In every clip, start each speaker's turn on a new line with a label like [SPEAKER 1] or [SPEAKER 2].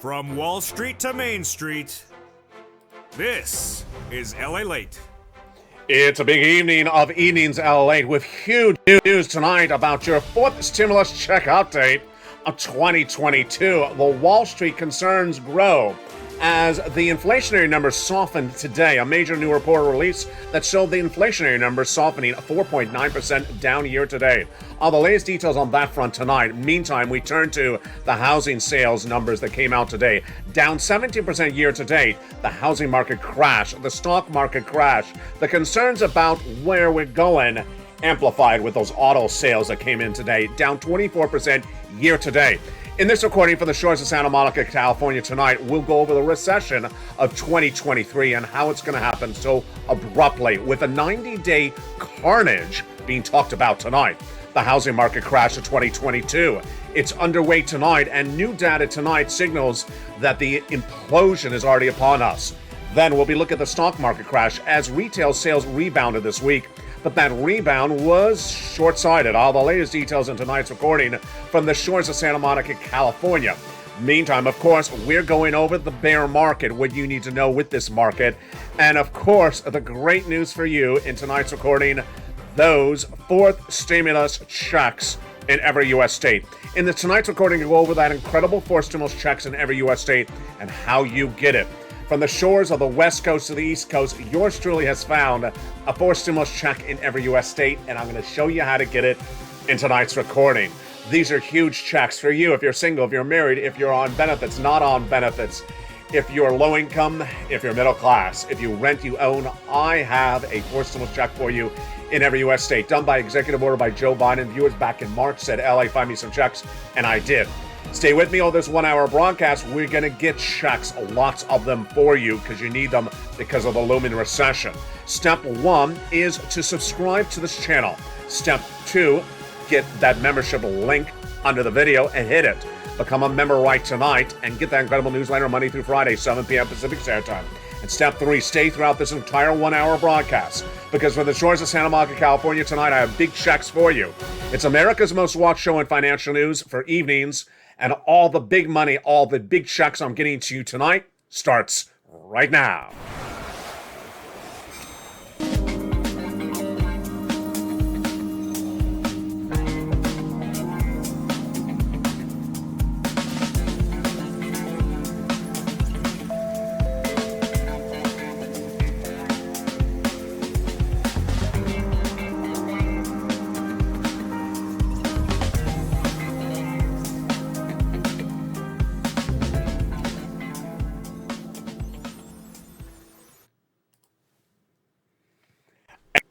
[SPEAKER 1] From Wall Street to Main Street, this is Lalate.
[SPEAKER 2] It's a big evening of Evenings Lalate with huge news tonight about your fourth stimulus check update of 2022. The Wall Street concerns grow as the inflationary numbers softened today. A major new report released that showed the inflationary numbers softening 4.9% down year to date. All the latest details on that front tonight. Meantime, we turn to the housing sales numbers that came out today. Down 17% year to date. The housing market crash, the stock market crash, the concerns about where we're going amplified with those auto sales that came in today. Down 24% year to date. In this recording from the shores of Santa Monica, California tonight, we'll go over the recession of 2023 and how it's going to happen so abruptly with a 90-day carnage being talked about tonight. The housing market crash of 2022. It's underway tonight, and new data tonight signals that the implosion is already upon us. Then we'll be looking at the stock market crash as retail sales rebounded this week. But that rebound was short-sighted. All the latest details in tonight's recording from the shores of Santa Monica, California. Meantime, of course, we're going over the bear market, what you need to know with this market. And of course, the great news for you in tonight's recording, those fourth stimulus checks in every U.S. state. In tonight's recording, we'll go over that incredible fourth stimulus checks in every U.S. state and how you get it. From the shores of the West Coast to the East Coast, yours truly has found a fourth stimulus check in every U.S. state, and I'm going to show you how to get it in tonight's recording. These are huge checks for you if you're single, if you're married, if you're on benefits, not on benefits, if you're low income, if you're middle class, if you rent, you own. I have a fourth stimulus check for you in every U.S. state, done by executive order by Joe Biden. Viewers back in March said, LA, find me some checks, and I did. Stay with me on this 1 hour broadcast. We're going to get checks, lots of them for you because you need them because of the looming recession. Step 1 is to subscribe to this channel. Step 2, get that membership link under the video and hit it. Become a member right tonight and get that incredible newsletter Monday through Friday, 7 p.m. Pacific Standard Time. And step 3, stay throughout this entire 1 hour broadcast because from the shores of Santa Monica, California tonight, I have big checks for you. It's America's most watched show in financial news for evenings. And all the big money, all the big checks I'm getting to you tonight starts right now.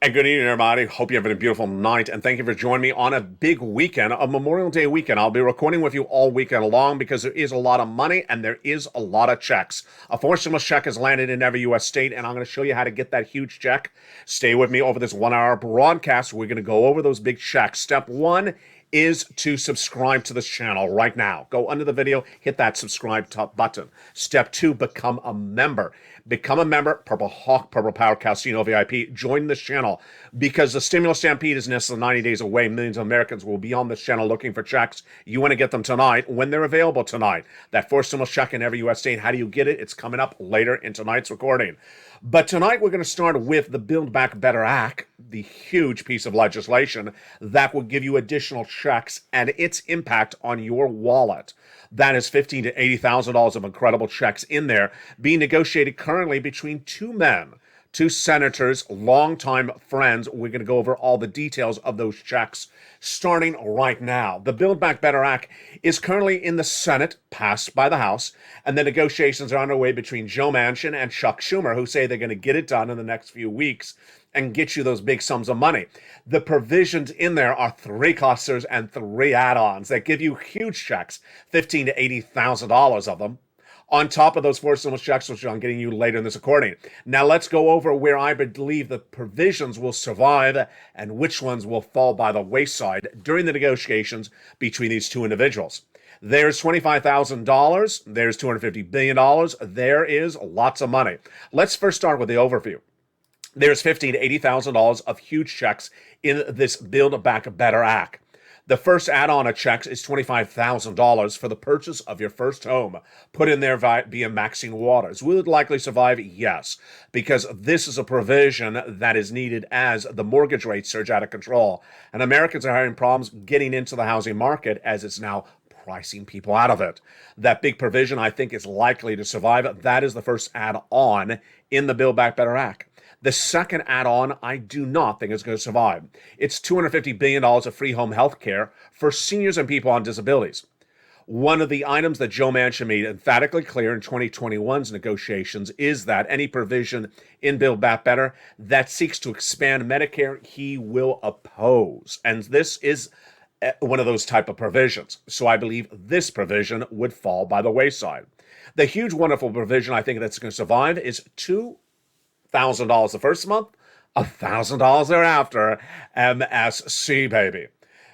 [SPEAKER 2] And good evening, everybody. Hope you're having a beautiful night, and thank you for joining me on a big weekend, a Memorial Day weekend. I'll be recording with you all weekend long because there is a lot of money and there is a lot of checks. A fourth stimulus check has landed in every U.S. state, and I'm going to show you how to get that huge check. Stay with me over this 1 hour broadcast. We're going to go over those big checks. Step 1 is to subscribe to this channel right now. Go under the video, hit that subscribe button. Step 2, become a member. Become a member, Purple Hawk, Purple Power Casino VIP. Join this channel because the stimulus stampede is less than 90 days away. Millions of Americans will be on this channel looking for checks. You want to get them tonight when they're available tonight. That fourth stimulus check in every U.S. state. How do you get it? It's coming up later in tonight's recording. But tonight we're going to start with the Build Back Better Act, the huge piece of legislation that will give you additional checks and its impact on your wallet. That is $15,000 to $80,000 of incredible checks in there being negotiated currently between two men, two senators, longtime friends. We're going to go over all the details of those checks starting right now. The Build Back Better Act is currently in the Senate, passed by the House, and the negotiations are underway between Joe Manchin and Chuck Schumer, who say they're going to get it done in the next few weeks and get you those big sums of money. The provisions in there are 3 clusters and 3 add-ons that give you huge checks, $15,000 to $80,000 of them, on top of those 4 stimulus checks, which I'm getting you later in this recording. Now let's go over where I believe the provisions will survive and which ones will fall by the wayside during the negotiations between these two individuals. There's $25,000. There's $250 billion. There is lots of money. Let's first start with the overview. There's $15,000 to $80,000 of huge checks in this Build Back Better Act. The first add-on of checks is $25,000 for the purchase of your first home. Put in there via Maxine Waters. Will it likely survive? Yes, because this is a provision that is needed as the mortgage rates surge out of control. And Americans are having problems getting into the housing market as it's now pricing people out of it. That big provision, I think, is likely to survive. That is the first add-on in the Build Back Better Act. The second add-on, I do not think is going to survive. It's $250 billion of free home health care for seniors and people on disabilities. One of the items that Joe Manchin made emphatically clear in 2021's negotiations is that any provision in Build Back Better that seeks to expand Medicare, he will oppose. And this is one of those type of provisions. So I believe this provision would fall by the wayside. The huge, wonderful provision I think that's going to survive is $2,000 the first month, $1,000 thereafter, MSC, baby.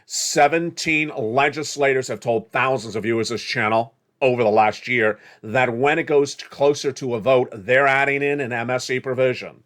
[SPEAKER 2] 17 legislators have told thousands of viewers this channel over the last year that when it goes closer to a vote, they're adding in an MSC provision.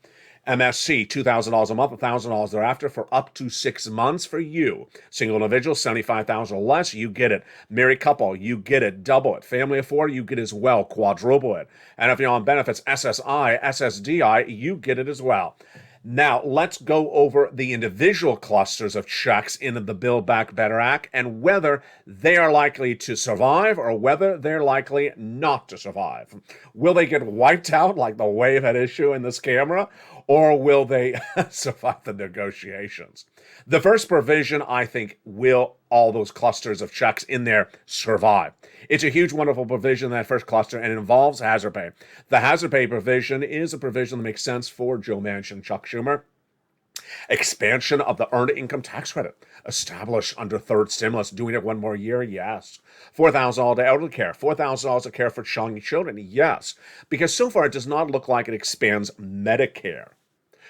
[SPEAKER 2] MSC, $2,000 a month, $1,000 thereafter for up to 6 months for you. Single individual, $75,000 or less, you get it. Married couple, you get it. Double it. Family of 4, you get it as well. Quadruple it. And if you're on benefits, SSI, SSDI, you get it as well. Now, let's go over the individual clusters of checks in the Build Back Better Act and whether they are likely to survive or whether they're likely not to survive. Will they get wiped out like the wave at issue in this camera, or will they survive the negotiations? The first provision, I think, will all those clusters of checks in there survive. It's a huge, wonderful provision, that first cluster, and it involves hazard pay. The hazard pay provision is a provision that makes sense for Joe Manchin and Chuck Schumer. Expansion of the earned income tax credit, established under third stimulus, doing it one more year, yes. $4,000 to elderly care, $4,000 of care for young children, yes. Because so far it does not look like it expands Medicare.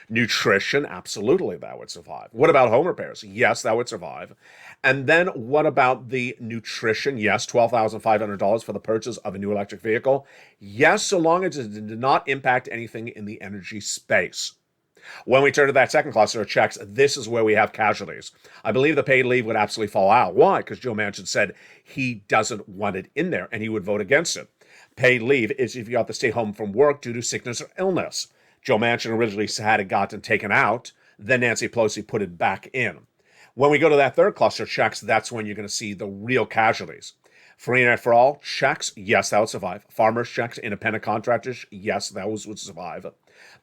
[SPEAKER 2] Nutrition, absolutely, that would survive. What about home repairs? Yes, that would survive. And then what about the nutrition? Yes, $12,500 for the purchase of a new electric vehicle. Yes, so long as it did not impact anything in the energy space. When we turn to that second cluster of checks, this is where we have casualties. I believe the paid leave would absolutely fall out. Why? Because Joe Manchin said he doesn't want it in there and he would vote against it. Paid leave is if you have to stay home from work due to sickness or illness. Joe Manchin originally had it gotten taken out, then Nancy Pelosi put it back in. When we go to that third cluster of checks, that's when you're going to see the real casualties. Free internet for all checks, yes, that would survive. Farmers checks, independent contractors, yes, those would survive.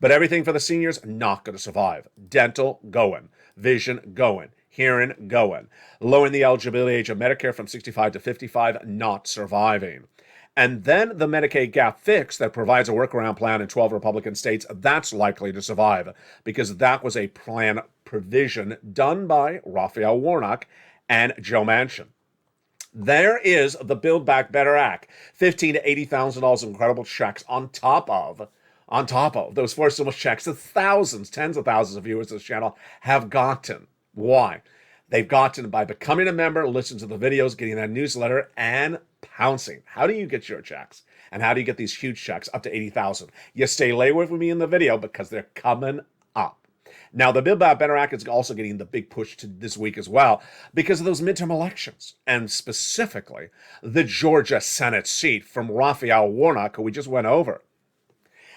[SPEAKER 2] But everything for the seniors, not going to survive. Dental, going. Vision, going. Hearing, going. Lowering the eligibility age of Medicare from 65 to 55, not surviving. And then the Medicaid gap fix that provides a workaround plan in 12 Republican states, that's likely to survive because that was a plan provision done by Raphael Warnock and Joe Manchin. There is the Build Back Better Act, $15,000 to $80,000 incredible checks on top of those four stimulus checks that thousands, tens of thousands of viewers of this channel have gotten. Why? They've gotten by becoming a member, listening to the videos, getting that newsletter, and pouncing. How do you get your checks? And how do you get these huge checks up to $80,000? You stay lay with me in the video because they're coming up. Now, the Build Back Better Act is also getting the big push to this week as well because of those midterm elections, and specifically the Georgia Senate seat from Raphael Warnock, who we just went over.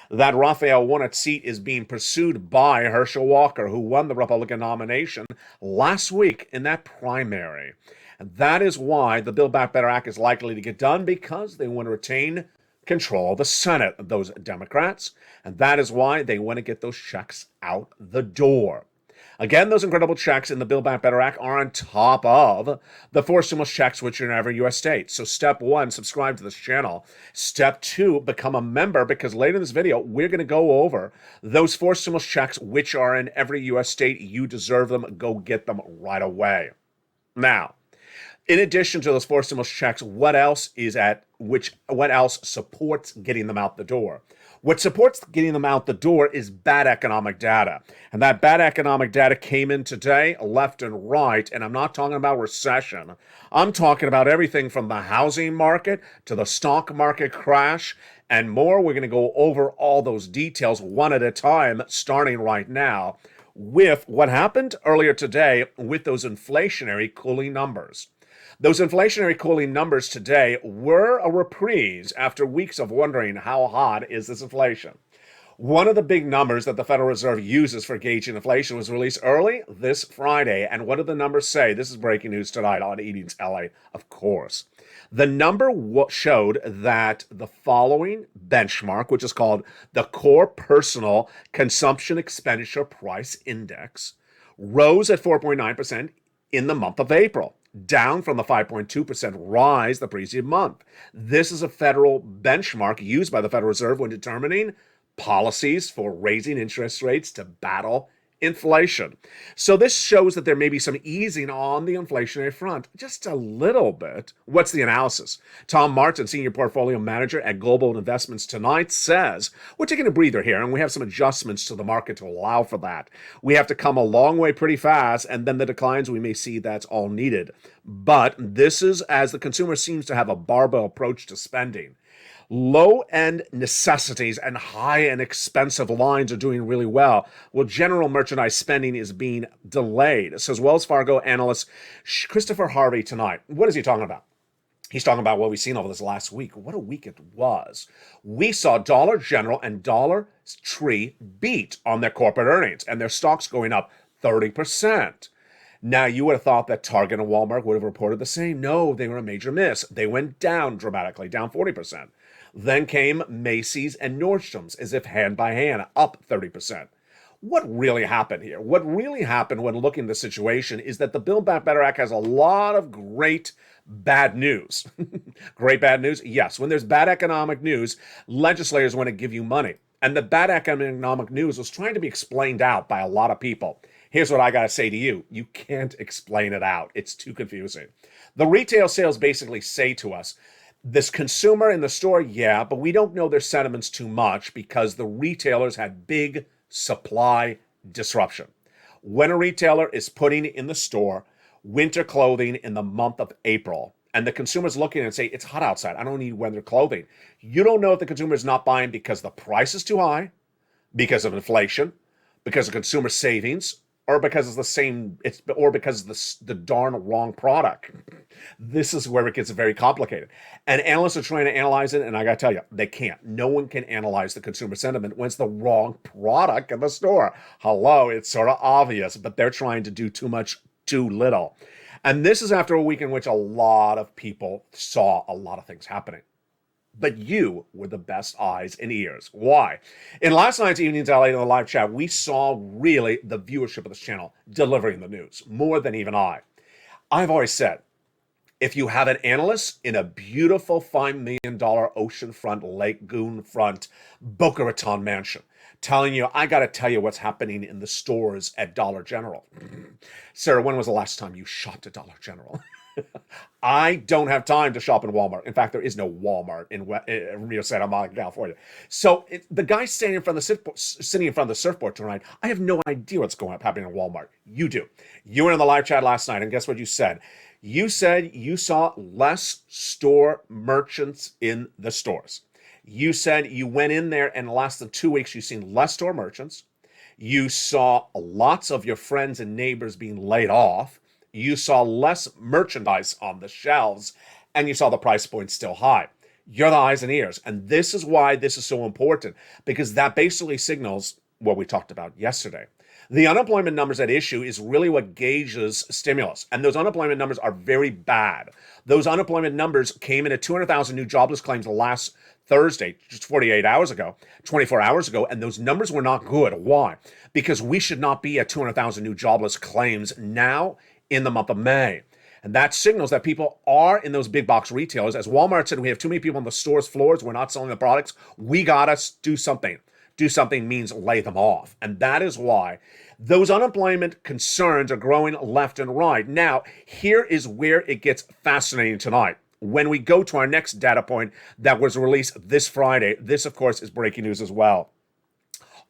[SPEAKER 2] That Raphael Warnock seat is being pursued by Herschel Walker, who won the Republican nomination last week in that primary. And that is why the Build Back Better Act is likely to get done, because they want to retain control of the Senate, those Democrats. And that is why they want to get those checks out the door. Again, those incredible checks in the Build Back Better Act are on top of the four stimulus checks, which are in every U.S. state. So step 1, subscribe to this channel. Step 2, become a member, because later in this video, we're going to go over those four stimulus checks, which are in every U.S. state. You deserve them. Go get them right away. Now, in addition to those four stimulus checks, what else supports getting them out the door? What supports getting them out the door is bad economic data. And that bad economic data came in today, left and right. And I'm not talking about recession. I'm talking about everything from the housing market to the stock market crash and more. We're going to go over all those details one at a time, starting right now with what happened earlier today with those inflationary cooling numbers. Those inflationary cooling numbers today were a reprise after weeks of wondering how hot is this inflation. One of the big numbers that the Federal Reserve uses for gauging inflation was released early this Friday. And what do the numbers say? This is breaking news tonight on Evenings LA, of course. The number showed that the following benchmark, which is called the Core Personal Consumption Expenditure Price Index, rose at 4.9% in the month of April, down from the 5.2% rise the preceding month. This is a federal benchmark used by the Federal Reserve when determining policies for raising interest rates to battle inflation. So this shows that there may be some easing on the inflationary front, just a little bit. What's the analysis? Tom Martin, Senior Portfolio Manager at Global Investments Tonight, says, we're taking a breather here, and we have some adjustments to the market to allow for that. We have to come a long way pretty fast, and then the declines we may see, that's all needed. But this is as the consumer seems to have a barbell approach to spending. Low-end necessities and high-end expensive lines are doing really well, while general merchandise spending is being delayed, says Wells Fargo analyst Christopher Harvey tonight. What is he talking about? He's talking about what we've seen over this last week. What a week it was. We saw Dollar General and Dollar Tree beat on their corporate earnings, and their stocks going up 30%. Now, you would have thought that Target and Walmart would have reported the same. No, they were a major miss. They went down dramatically, down 40%. Then came Macy's and Nordstrom's, as if hand by hand, up 30%. What really happened here? What really happened when looking at the situation is that the Build Back Better Act has a lot of great bad news. Great bad news? Yes. When there's bad economic news, legislators want to give you money. And the bad economic news was trying to be explained out by a lot of people. Here's what I got to say to you. You can't explain it out. It's too confusing. The retail sales basically say to us, this consumer in the store, yeah, but we don't know their sentiments too much because the retailers had big supply disruption. When a retailer is putting in the store winter clothing in the month of April, and the consumer's looking and say, it's hot outside, I don't need winter clothing. You don't know if the consumer is not buying because the price is too high, because of inflation, because of consumer savings, or because it's the same, or because it's the darn wrong product. This is where it gets very complicated. And analysts are trying to analyze it, and I got to tell you, they can't. No one can analyze the consumer sentiment when it's the wrong product in the store. Hello, it's sort of obvious, but they're trying to do too much, too little. And this is after a week in which a lot of people saw a lot of things happening. But you were the best eyes and ears. Why? In last night's Evenings LA in the live chat, we saw really the viewership of this channel delivering the news, more than even I. I've always said, if you have an analyst in a beautiful $5 million oceanfront, lagoon-front Boca Raton mansion telling you, I got to tell you what's happening in the stores at Dollar General. Sarah, when was the last time you shopped at Dollar General? I don't have time to shop in Walmart. In fact, there is no Walmart in Rio Santa Monica, California. So the guy sitting in front of the surfboard tonight, I have no idea what's happening in Walmart. You do. You were in the live chat last night, and guess what you said? You said you saw less store merchants in the stores. You said you went in there, and in less than 2 weeks, you've seen less store merchants. You saw lots of your friends and neighbors being laid off. You saw less merchandise on the shelves, and you saw the price points still high. You're the eyes and ears. And this is why this is so important, because that basically signals what we talked about yesterday. The unemployment numbers at issue is really what gauges stimulus. And those unemployment numbers are very bad. Those unemployment numbers came in at 200,000 new jobless claims last Thursday, just 48 hours ago, 24 hours ago, and those numbers were not good. Why? Because we should not be at 200,000 new jobless claims now in the month of May. And that signals that people are in those big box retailers. As Walmart said, we have too many people on the store's floors. We're not selling the products. We got to do something. Do something means lay them off. And that is why those unemployment concerns are growing left and right. Now, here is where it gets fascinating tonight. When we go to our next data point that was released this Friday, this, of course, is breaking news as well.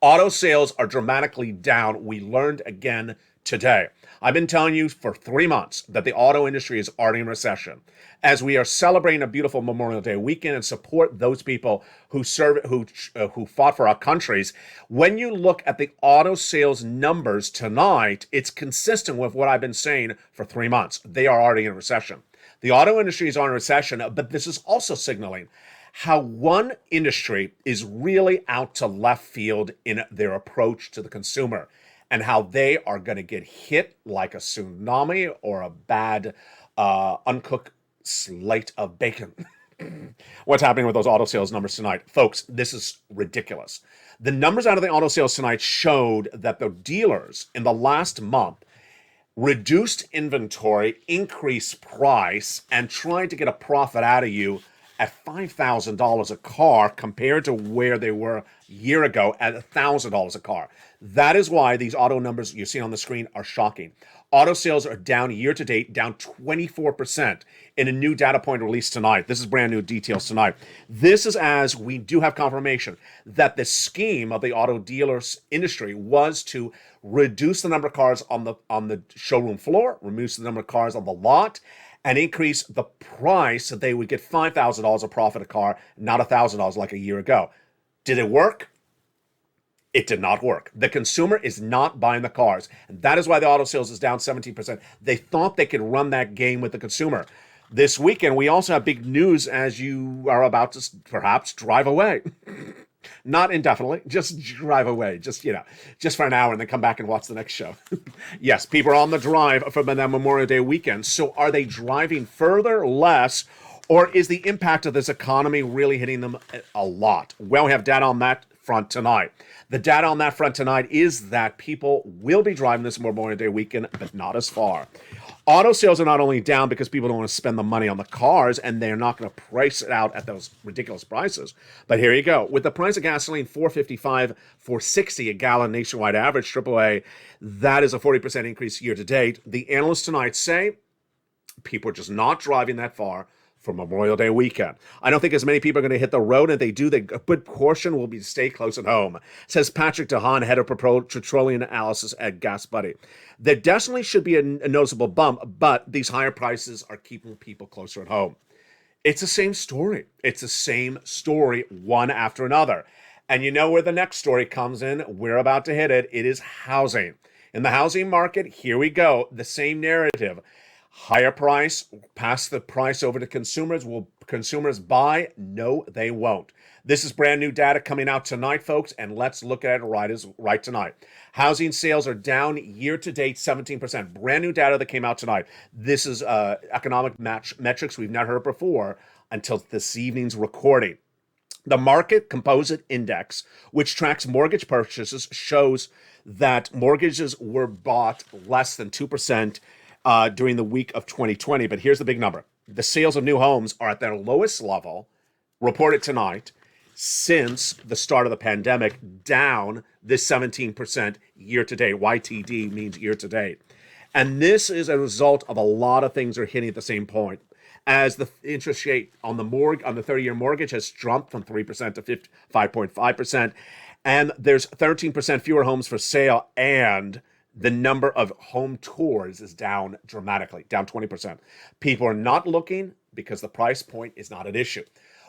[SPEAKER 2] Auto sales are dramatically down. We learned again today. I've been telling you for 3 months that the auto industry is already in recession. As we are celebrating a beautiful Memorial Day weekend and support those people who fought for our countries, when you look at the auto sales numbers tonight, it's consistent with what I've been saying for 3 months. They are already in recession. The auto industry is on recession, but this is also signaling how one industry is really out to left field in their approach to the consumer and how they are going to get hit like a tsunami or a bad uncooked slate of bacon. What's happening with those auto sales numbers tonight? Folks, this is ridiculous. The numbers out of the auto sales tonight showed that the dealers in the last month reduced inventory, increased price, and tried to get a profit out of you at $5,000 a car compared to where they were a year ago at $1,000 a car. That is why these auto numbers you see on the screen are shocking. Auto sales are down year to date, down 24% in a new data point released tonight. This is brand new details tonight. This is as we do have confirmation that the scheme of the auto dealers industry was to reduce the number of cars on the showroom floor, reduce the number of cars on the lot, and increase the price so they would get $5,000 a profit a car, not $1,000 like a year ago. Did it work? It did not work. The consumer is not buying the cars. And that is why the auto sales is down 17%. They thought they could run that game with the consumer. This weekend, we also have big news as you are about to perhaps drive away. Not indefinitely, just drive away, just for an hour and then come back and watch the next show. Yes, people are on the drive for that Memorial Day weekend. So are they driving further, less, or is the impact of this economy really hitting them a lot? Well, we have data on that front tonight. The data on that front tonight is that people will be driving this Memorial Day weekend, but not as far. Auto sales are not only down because people don't want to spend the money on the cars and they're not going to price it out at those ridiculous prices. But here you go. With the price of gasoline, $4.55, $4.60 a gallon nationwide average, AAA, that is a 40% increase year to date. The analysts tonight say people are just not driving that far for Memorial Day weekend. I don't think as many people are going to hit the road, and if they do, a good portion will be to stay close at home, says Patrick DeHaan, head of petroleum analysis at Gas Buddy. There definitely should be a noticeable bump, but these higher prices are keeping people closer at home. It's the same story. It's the same story, one after another. And you know where the next story comes in? We're about to hit it. It is housing. In the housing market, here we go. The same narrative. Higher price, pass the price over to consumers. Will consumers buy? No, they won't. This is brand new data coming out tonight, folks, and let's look at it right tonight. Housing sales are down year to date 17%. Brand new data that came out tonight. This is economic metrics we've not heard before until this evening's recording. The Market Composite Index, which tracks mortgage purchases, shows that mortgages were bought less than 2% during the week of 2020. But here's the big number. The sales of new homes are at their lowest level, reported tonight, since the start of the pandemic, down this 17% year to date. YTD means year to date. And this is a result of a lot of things are hitting at the same point. As the interest rate on the 30-year mortgage has jumped from 3% to 5.5%, and there's 13% fewer homes for sale, and the number of home tours is down dramatically, down 20%. People are not looking because the price point is not an issue.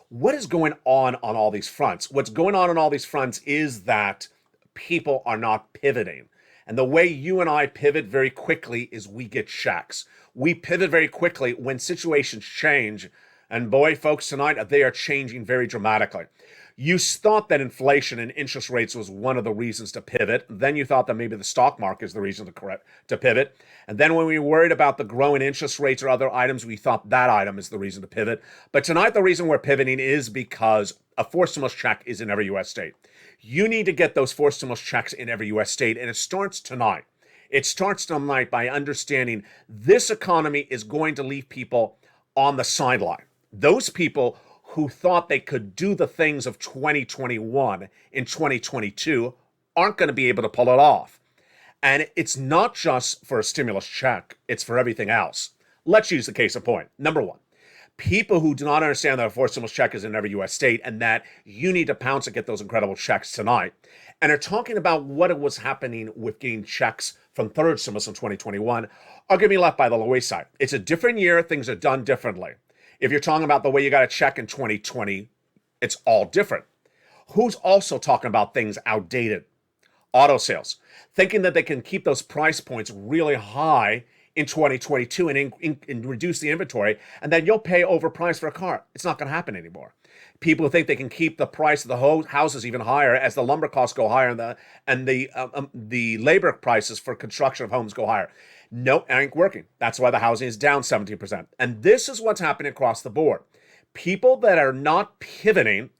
[SPEAKER 2] What is going on all these fronts? What's going on all these fronts is that people are not pivoting. And the way you and I pivot very quickly is we get shacks. We pivot very quickly when situations change. And boy, folks, tonight, they are changing very dramatically. You thought that inflation and interest rates was one of the reasons to pivot. Then you thought that maybe the stock market is the reason to pivot. And then when we were worried about the growing interest rates or other items, we thought that item is the reason to pivot. But tonight, the reason we're pivoting is because a forced stimulus check is in every U.S. state. You need to get those forced stimulus checks in every U.S. state, and it starts tonight. It starts tonight by understanding this economy is going to leave people on the sideline. Those people who thought they could do the things of 2021 in 2022 aren't going to be able to pull it off. And it's not just for a stimulus check, it's for everything else. Let's use the case in point. Number one, People who do not understand that a fourth stimulus check is in every U.S. state and that you need to pounce and get those incredible checks tonight, and are talking about what it was happening with getting checks from third stimulus in 2021, are going to be left by the wayside. It's a different year. Things are done differently. If you're talking about the way you got a check in 2020, it's all different. Who's also talking about things outdated? Auto sales, thinking that they can keep those price points really high in 2022 and reduce the inventory, and then you'll pay overpriced for a car. It's not going to happen anymore. People think they can keep the price of the houses even higher as the lumber costs go higher and the labor prices for construction of homes go higher. No, it ain't working. That's why the housing is down 17%. And this is what's happening across the board. People that are not pivoting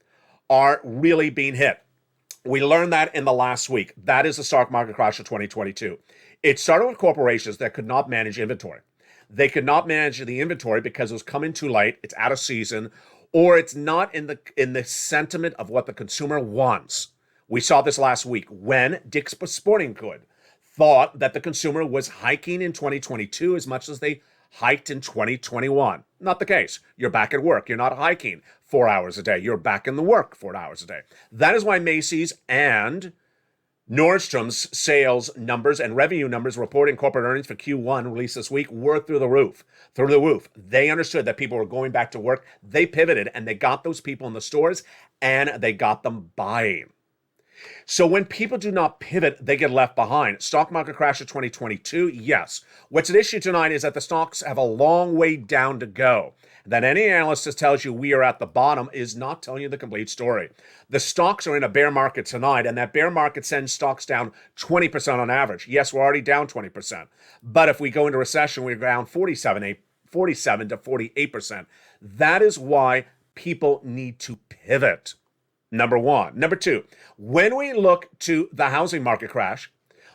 [SPEAKER 2] are really being hit. We learned that in the last week. That is the stock market crash of 2022. It started with corporations that could not manage inventory. They could not manage the inventory because it was coming too late, it's out of season, or it's not in the sentiment of what the consumer wants. We saw this last week when Dick's Sporting Goods thought that the consumer was hiking in 2022 as much as they hiked in 2021. Not the case. You're back at work. You're not hiking 4 hours a day. You're back in the work 4 hours a day. That is why Macy's and Nordstrom's sales numbers and revenue numbers reporting corporate earnings for Q1 released this week were through the roof. Through the roof. They understood that people were going back to work. They pivoted and they got those people in the stores and they got them buying. So when people do not pivot, they get left behind. Stock market crash of 2022, yes. What's at issue tonight is that the stocks have a long way down to go. That any analyst that tells you we are at the bottom is not telling you the complete story. The stocks are in a bear market tonight, and that bear market sends stocks down 20% on average. Yes, we're already down 20%. But if we go into recession, we're down 47 to 48%. That is why people need to pivot. Number one. Number two, when we look to the housing market crash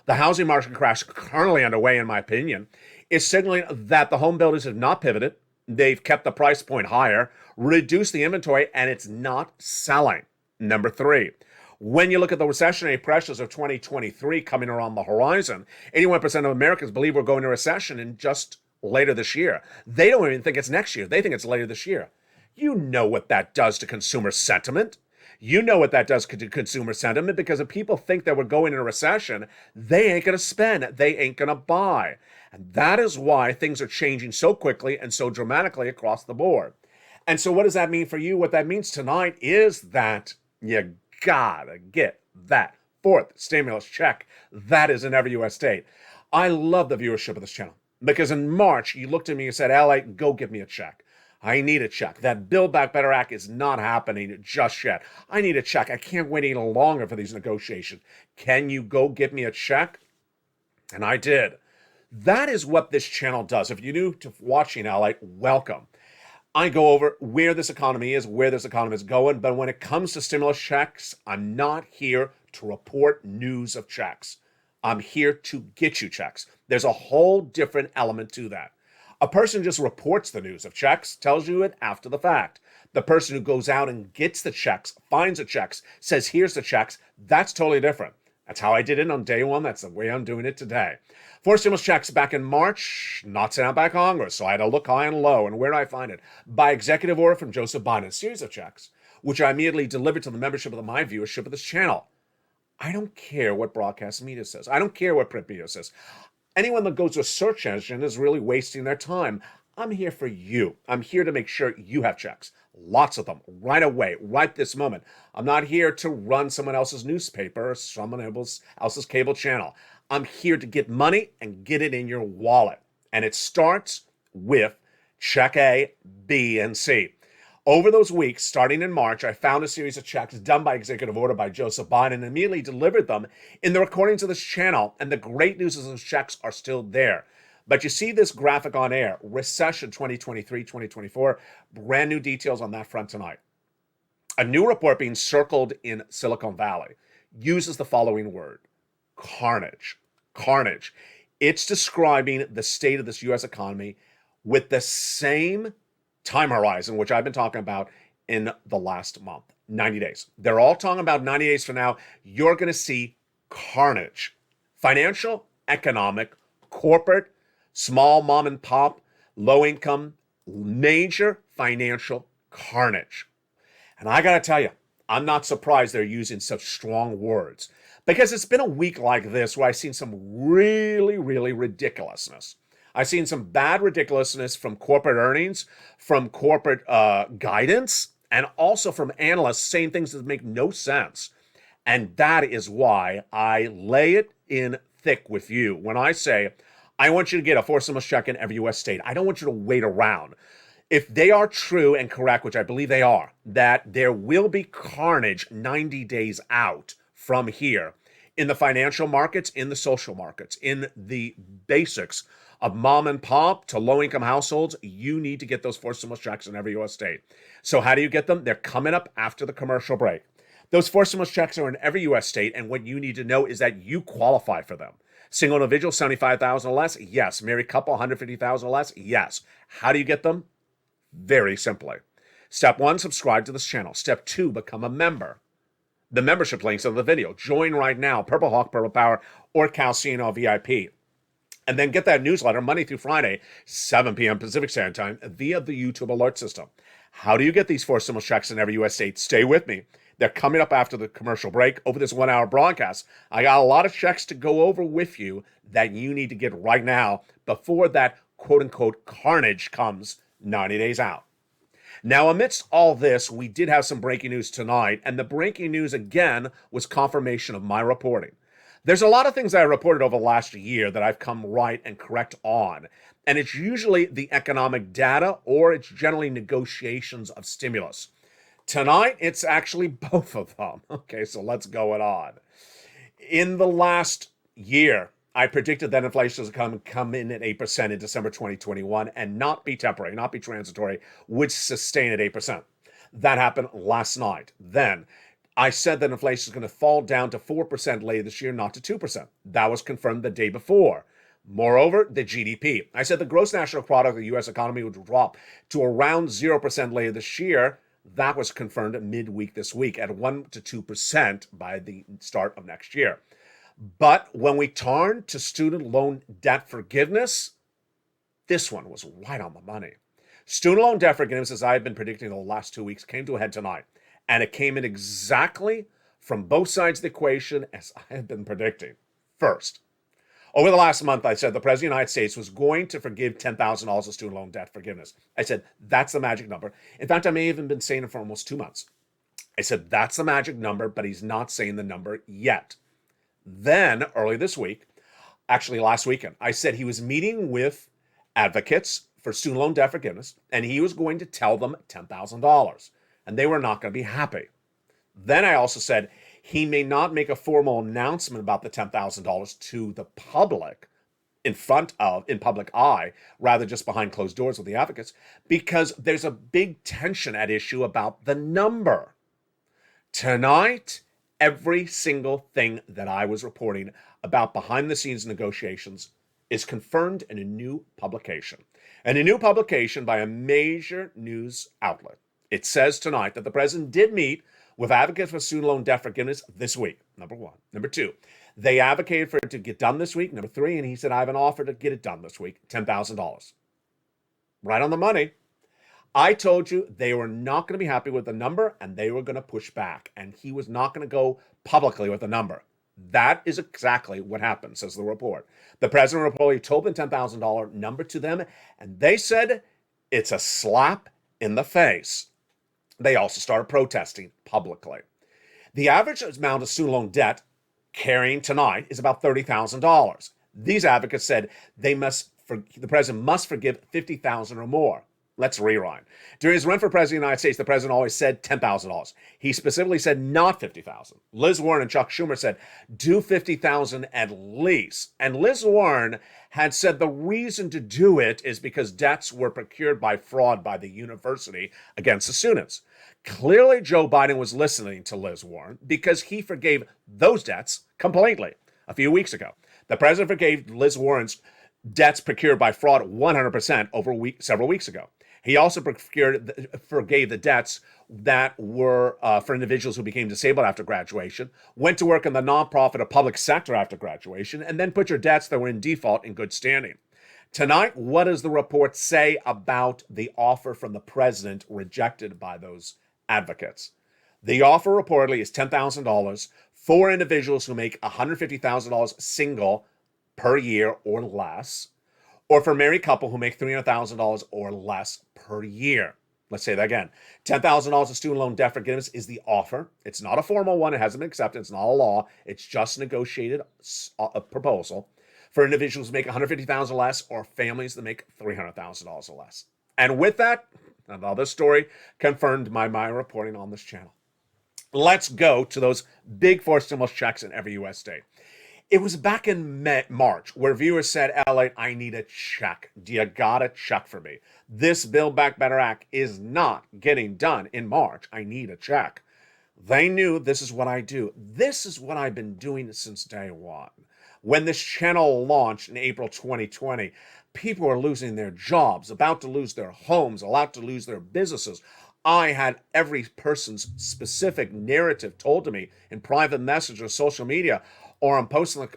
[SPEAKER 2] currently underway, in my opinion, is signaling that the home builders have not pivoted. They've kept the price point higher, reduced the inventory, and it's not selling. Number three, when you look at the recessionary pressures of 2023 coming around the horizon, 81% of Americans believe we're going to recession in just later this year. They don't even think it's next year. They think it's later this year. You know what that does to consumer sentiment. You know what that does to consumer sentiment, because if people think that we're going in a recession, they ain't going to spend. They ain't going to buy. And that is why things are changing so quickly and so dramatically across the board. And so what does that mean for you? What that means tonight is that you gotta get that fourth stimulus check. That is in every U.S. state. I love the viewership of this channel because in March, you looked at me and said, Lalate, go give me a check. I need a check. That Build Back Better Act is not happening just yet. I need a check. I can't wait any longer for these negotiations. Can you go get me a check? And I did. That is what this channel does. If you're new to watching Lalate, welcome. I go over where this economy is, where this economy is going, but when it comes to stimulus checks, I'm not here to report news of checks. I'm here to get you checks. There's a whole different element to that. A person just reports the news of checks, tells you it after the fact. The person who goes out and gets the checks, finds the checks, says, here's the checks, that's totally different. That's how I did it on day one. That's the way I'm doing it today. Four stimulus checks back in March, not sent out by Congress, so I had to look high and low. And where did I find it? By executive order from Joseph Biden, a series of checks, which I immediately delivered to the membership of my viewership of this channel. I don't care what broadcast media says. I don't care what print media says. Anyone that goes to a search engine is really wasting their time. I'm here for you. I'm here to make sure you have checks. Lots of them, right away, right this moment. I'm not here to run someone else's newspaper or someone else's cable channel. I'm here to get money and get it in your wallet. And it starts with check A, B, and C. Over those weeks, starting in March, I found a series of checks done by executive order by Joseph Biden and immediately delivered them in the recordings of this channel. And the great news is those checks are still there. But you see this graphic on air, recession 2023, 2024, brand new details on that front tonight. A new report being circled in Silicon Valley uses the following word, carnage. Carnage. It's describing the state of this U.S. economy with the same time horizon, which I've been talking about in the last month, 90 days. They're all talking about 90 days from now. You're going to see carnage. Financial, economic, corporate, small mom and pop, low income, major financial carnage. And I gotta tell you, I'm not surprised they're using such strong words, because it's been a week like this where I've seen some really, really ridiculousness. I've seen some bad ridiculousness from corporate earnings, from corporate guidance, and also from analysts saying things that make no sense. And that is why I lay it in thick with you when I say, I want you to get a four stimulus check in every U.S. state. I don't want you to wait around. If they are true and correct, which I believe they are, that there will be carnage 90 days out from here in the financial markets, in the social markets, in the basics of mom and pop to low-income households, you need to get those four stimulus checks in every U.S. state. So how do you get them? They're coming up after the commercial break. Those four stimulus checks are in every U.S. state, and what you need to know is that you qualify for them. Single individual, $75,000 or less? Yes. Married couple, $150,000 or less? Yes. How do you get them? Very simply. Step 1, subscribe to this channel. Step 2, become a member. The membership link's in the video. Join right now, Purple Hawk, Purple Power, or Calcino VIP. And then get that newsletter Monday through Friday, 7 p.m. Pacific Standard Time, via the YouTube alert system. How do you get these four stimulus checks in every U.S. state? Stay with me. They're coming up after the commercial break over this 1 hour broadcast. I got a lot of checks to go over with you that you need to get right now before that quote unquote carnage comes 90 days out. Now, amidst all this, we did have some breaking news tonight, and the breaking news again was confirmation of my reporting. There's a lot of things I reported over the last year that I've come right and correct on, and it's usually the economic data or it's generally negotiations of stimulus. Tonight, it's actually both of them. Okay, so let's go it on. In the last year, I predicted that inflation was going to come in at 8% in December 2021 and not be temporary, not be transitory, would sustain at 8%. That happened last night. Then I said that inflation is going to fall down to 4% later this year, not to 2%. That was confirmed the day before. Moreover, the GDP. I said the gross national product of the U.S. economy would drop to around 0% later this year. That was confirmed midweek this week at 1 to 2% by the start of next year. But when we turn to student loan debt forgiveness, this one was right on the money. Student loan debt forgiveness, as I've been predicting the last 2 weeks, came to a head tonight. And it came in exactly from both sides of the equation as I had been predicting. First, over the last month, I said the President of the United States was going to forgive $10,000 of student loan debt forgiveness. I said, that's the magic number. In fact, I may have even been saying it for almost 2 months. I said, that's the magic number, but he's not saying the number yet. Then, early this week, actually last weekend, I said he was meeting with advocates for student loan debt forgiveness, and he was going to tell them $10,000, and they were not going to be happy. Then I also said he may not make a formal announcement about the $10,000 to the public in public eye, rather just behind closed doors with the advocates, because there's a big tension at issue about the number. Tonight, every single thing that I was reporting about behind the scenes negotiations is confirmed in a new publication. And a new publication by a major news outlet. It says tonight that the president did meet with advocates for student loan debt forgiveness this week, number one. Number two, they advocated for it to get done this week. Number three, and he said, I have an offer to get it done this week, $10,000. Right on the money. I told you they were not going to be happy with the number and they were going to push back. And he was not going to go publicly with the number. That is exactly what happened, says the report. The president reportedly told the $10,000 number to them, and they said it's a slap in the face. They also started protesting publicly. The average amount of student loan debt carrying tonight is about $30,000. These advocates said the president must forgive $50,000 or more. Let's rewind. During his run for president of the United States, the president always said $10,000. He specifically said not $50,000. Liz Warren and Chuck Schumer said do $50,000 at least. And Liz Warren had said the reason to do it is because debts were procured by fraud by the university against the students. Clearly, Joe Biden was listening to Liz Warren because he forgave those debts completely a few weeks ago. The president forgave Liz Warren's debts procured by fraud 100% over several weeks ago. He also forgave the debts that were for individuals who became disabled after graduation, went to work in the nonprofit or public sector after graduation, and then put your debts that were in default in good standing. Tonight, what does the report say about the offer from the president rejected by those advocates? The offer reportedly is $10,000 for individuals who make $150,000 single per year or less, or for a married couple who make $300,000 or less per year. Let's say that again. $10,000 of student loan debt forgiveness is the offer. It's not a formal one. It hasn't been accepted. It's not a law. It's just a negotiated proposal for individuals who make $150,000 or less, or families that make $300,000 or less. And with that, another story confirmed by my reporting on this channel. Let's go to those big four stimulus checks in every U.S. state. It was back in March where viewers said, Lalate, I need a check. Do you got a check for me? This Build Back Better Act is not getting done in March. I need a check. They knew this is what I do. This is what I've been doing since day one. When this channel launched in April 2020, people were losing their jobs, about to lose their homes, about to lose their businesses. I had every person's specific narrative told to me in private message or social media, or I'm posting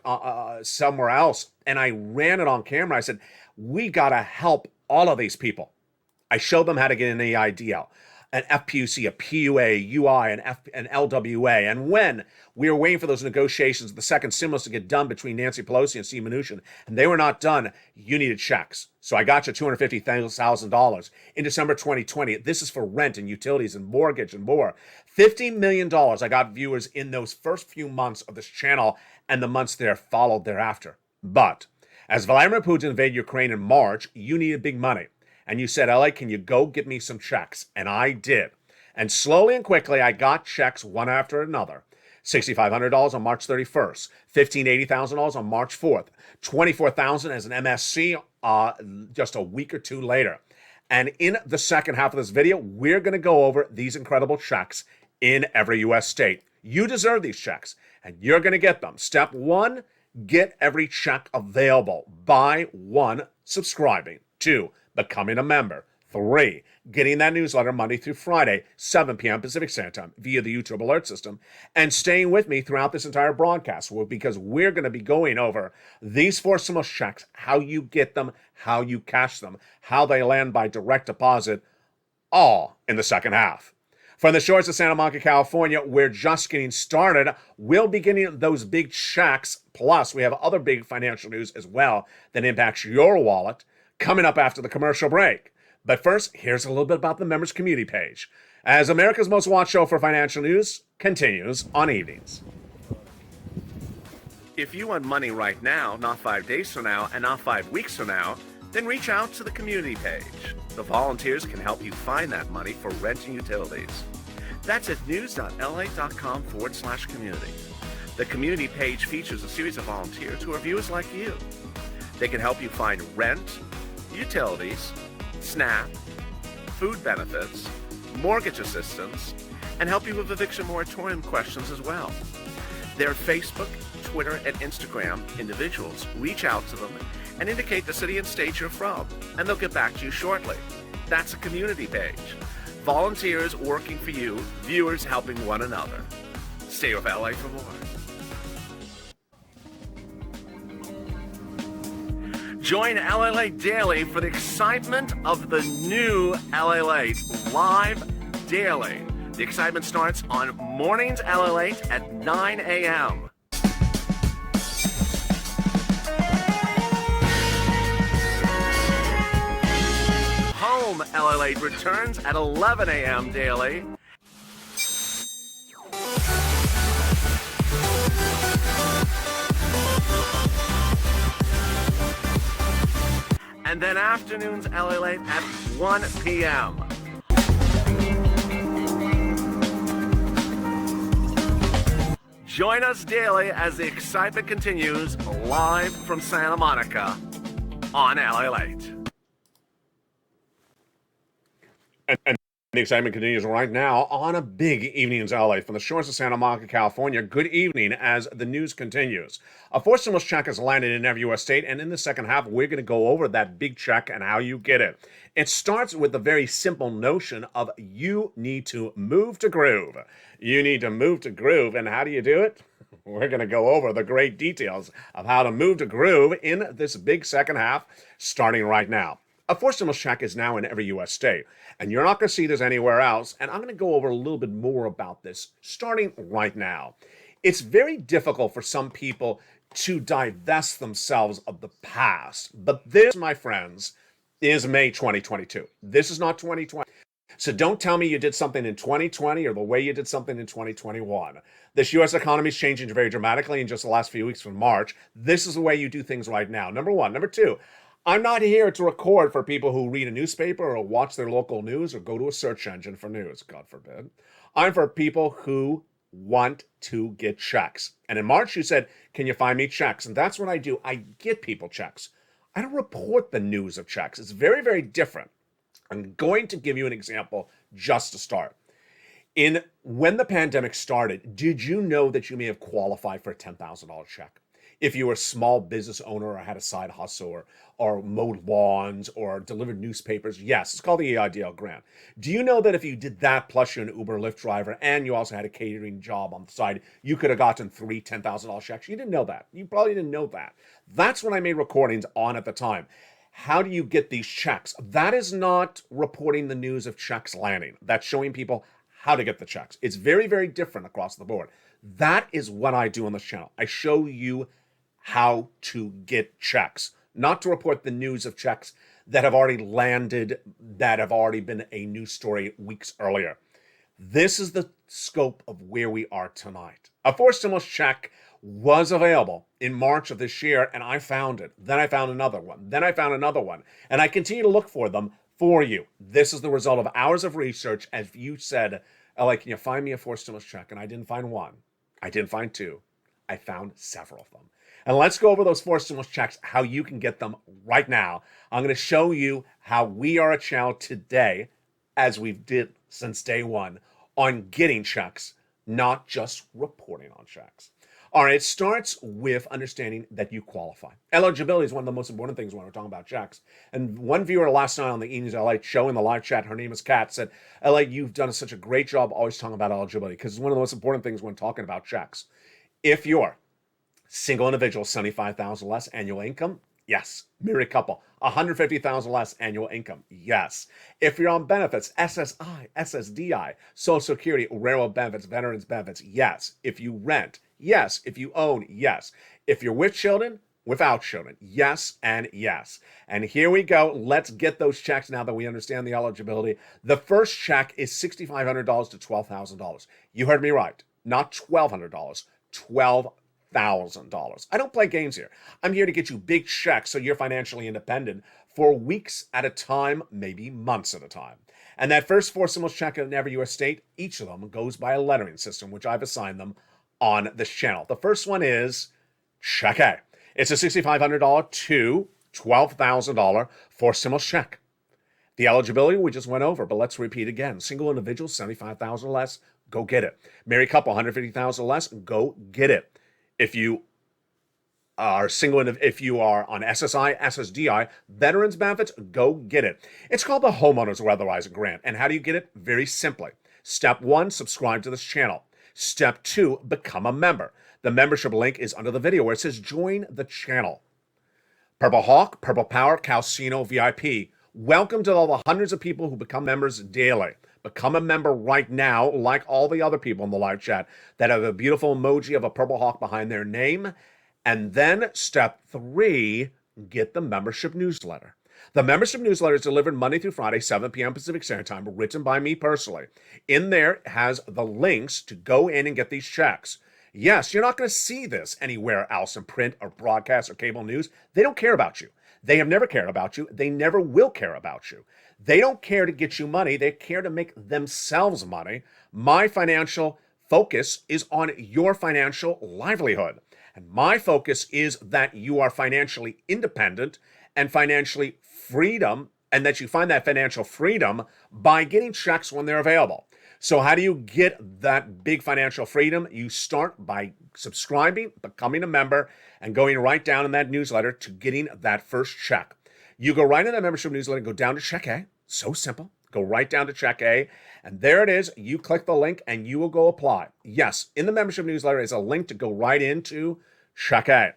[SPEAKER 2] somewhere else, and I ran it on camera. I said, we got to help all of these people. I showed them how to get an EIDL, an FPUC, a PUA, UI, an LWA. And when we were waiting for those negotiations, the second stimulus to get done between Nancy Pelosi and Steve Mnuchin, and they were not done, you needed checks. So I got you $250,000 in December 2020. This is for rent and utilities and mortgage and more. $50 million I got viewers in those first few months of this channel, and the months there followed thereafter. But as Vladimir Putin invaded Ukraine in March, you needed big money. And you said, Lalate, can you go get me some checks? And I did. And slowly and quickly, I got checks one after another. $6,500 on March 31st, $80,000 on March 4th, $24,000 as an MSC just a week or two later. And in the second half of this video, we're going to go over these incredible checks in every U.S. state. You deserve these checks, and you're going to get them. Step one, get every check available. By 1, subscribing. 2, becoming a member. 3, getting that newsletter Monday through Friday, 7 p.m. Pacific Standard Time via the YouTube alert system, and staying with me throughout this entire broadcast, because we're going to be going over these 4 stimulus checks, how you get them, how you cash them, how they land by direct deposit, all in the second half. From the shores of Santa Monica, California, we're just getting started. We'll be getting those big checks, plus we have other big financial news as well that impacts your wallet coming up after the commercial break. But first, here's a little bit about the members community page, as America's most watched show for financial news continues on evenings. If you want money right now, not 5 days from now, and not 5 weeks from now, then reach out to the community page. The volunteers can help you find that money for rent and utilities. That's at news.la.com/community. The community page features a series of volunteers who are viewers like you. They can help you find rent, utilities, SNAP, food benefits, mortgage assistance, and help you with eviction moratorium questions as well. Their Facebook, Twitter, and Instagram individuals reach out to them and indicate the city and state you're from, and they'll get back to you shortly. That's a community page. Volunteers working for you, viewers helping one another. Stay with LA for more. Join Lalate Daily for the excitement of the new Lalate live daily. The excitement starts on mornings Lalate at 9 a.m. Home Lalate returns at 11 a.m. daily. And then afternoons Lalate at 1 p.m. Join us daily as the excitement continues live from Santa Monica on Lalate. And the excitement continues right now on a big evening's Lalate from the shores of Santa Monica, California. Good evening as the news continues. A 4 stimulus check has landed in every U.S. state, and in the second half, we're going to go over that big check and how you get it. It starts with the very simple notion of you need to move to groove. You need to move to groove, and how do you do it? we're going to go over the great details of how to move to groove in this big second half, starting right now. A forced stimulus check is now in every U.S. state, and you're not going to see this anywhere else, and I'm going to go over a little bit more about this starting right now. It's very difficult for some people to divest themselves of the past, but this, my friends, is May 2022. This is not 2020. So don't tell me you did something in 2020 or the way you did something in 2021. This U.S. economy is changing very dramatically in just the last few weeks from March. This is the way you do things right now. Number one. Number two, I'm not here to record for people who read a newspaper or watch their local news or go to a search engine for news, God forbid. I'm for people who want to get checks. And in March, you said, can you find me checks? And that's what I do. I get people checks. I don't report the news of checks. It's very, very different. I'm going to give you an example just to start. When the pandemic started, did you know that you may have qualified for a $10,000 check? If you were a small business owner or had a side hustle or mowed lawns or delivered newspapers, yes, it's called the EIDL grant. Do you know that if you did that plus you're an Uber Lyft driver and you also had a catering job on the side, you could have gotten three $10,000 checks? You didn't know that. You probably didn't know that. That's what I made recordings on at the time. How do you get these checks? That is not reporting the news of checks landing. That's showing people how to get the checks. It's very, very different across the board. That is what I do on this channel. I show you how to get checks, not to report the news of checks that have already landed, that have already been a news story weeks earlier. This is the scope of where we are tonight. A forced stimulus check was available in March of this year, and I found it. Then I found another one. Then I found another one. And I continue to look for them for you. This is the result of hours of research. As you said, LA, can you find me a forced stimulus check? And I didn't find one. I didn't find two. I found several of them. And let's go over those forced stimulus checks, how you can get them right now. I'm going to show you how we are a channel today, as we've did since day one, on getting checks, not just reporting on checks. All right, it starts with understanding that you qualify. Eligibility is one of the most important things when we're talking about checks. And one viewer last night on the E! News LA show in the live chat, her name is Kat, said, LA, you've done such a great job always talking about eligibility because it's one of the most important things when talking about checks. If you're single individual, 75,000 less annual income, yes. Married couple, 150,000 less annual income, yes. If you're on benefits, SSI, SSDI, Social Security, railroad benefits, veterans benefits, yes. If you rent, yes. If you own, yes. If you're with children, without children, yes and yes. And here we go. Let's get those checks now that we understand the eligibility. The first check is $6,500 to $12,000. You heard me right. Not $1,200, $12,000. I don't play games here. I'm here to get you big checks so you're financially independent for weeks at a time, maybe months at a time. And that first forced stimulus check in every U.S. state, each of them goes by a lettering system, which I've assigned them on this channel. The first one is Check A. It's a $6,500 to $12,000 forced stimulus check. The eligibility we just went over, but let's repeat again. Single individual, 75,000 less, go get it. Married couple, 150,000 less, go get it. If you are single, if you are on SSI, SSDI, veterans benefits, go get it. It's called the Homeowners Weatherizer Grant. And how do you get it? Very simply. Step 1, subscribe to this channel. Step 2, become a member. The membership link is under the video where it says join the channel. Purple Hawk, Purple Power, Calcino VIP. Welcome to all the hundreds of people who become members daily. Become a member right now, like all the other people in the live chat that have a beautiful emoji of a Purple Hawk behind their name. And then step 3, get the membership newsletter. The membership newsletter is delivered Monday through Friday, 7 p.m. Pacific Standard Time, written by me personally. In there it has the links to go in and get these checks. Yes, you're not going to see this anywhere else in print or broadcast or cable news. They don't care about you. They have never cared about you. They never will care about you. They don't care to get you money. They care to make themselves money. My financial focus is on your financial livelihood. And my focus is that you are financially independent and financially freedom, and that you find that financial freedom by getting checks when they're available. So how do you get that big financial freedom? You start by subscribing, becoming a member, and going right down in that newsletter to getting that first check. You go right in that membership newsletter, go down to Check A. So simple. Go right down to check A, and there it is. You click the link and you will go apply. Yes, in the membership newsletter is a link to go right into check A.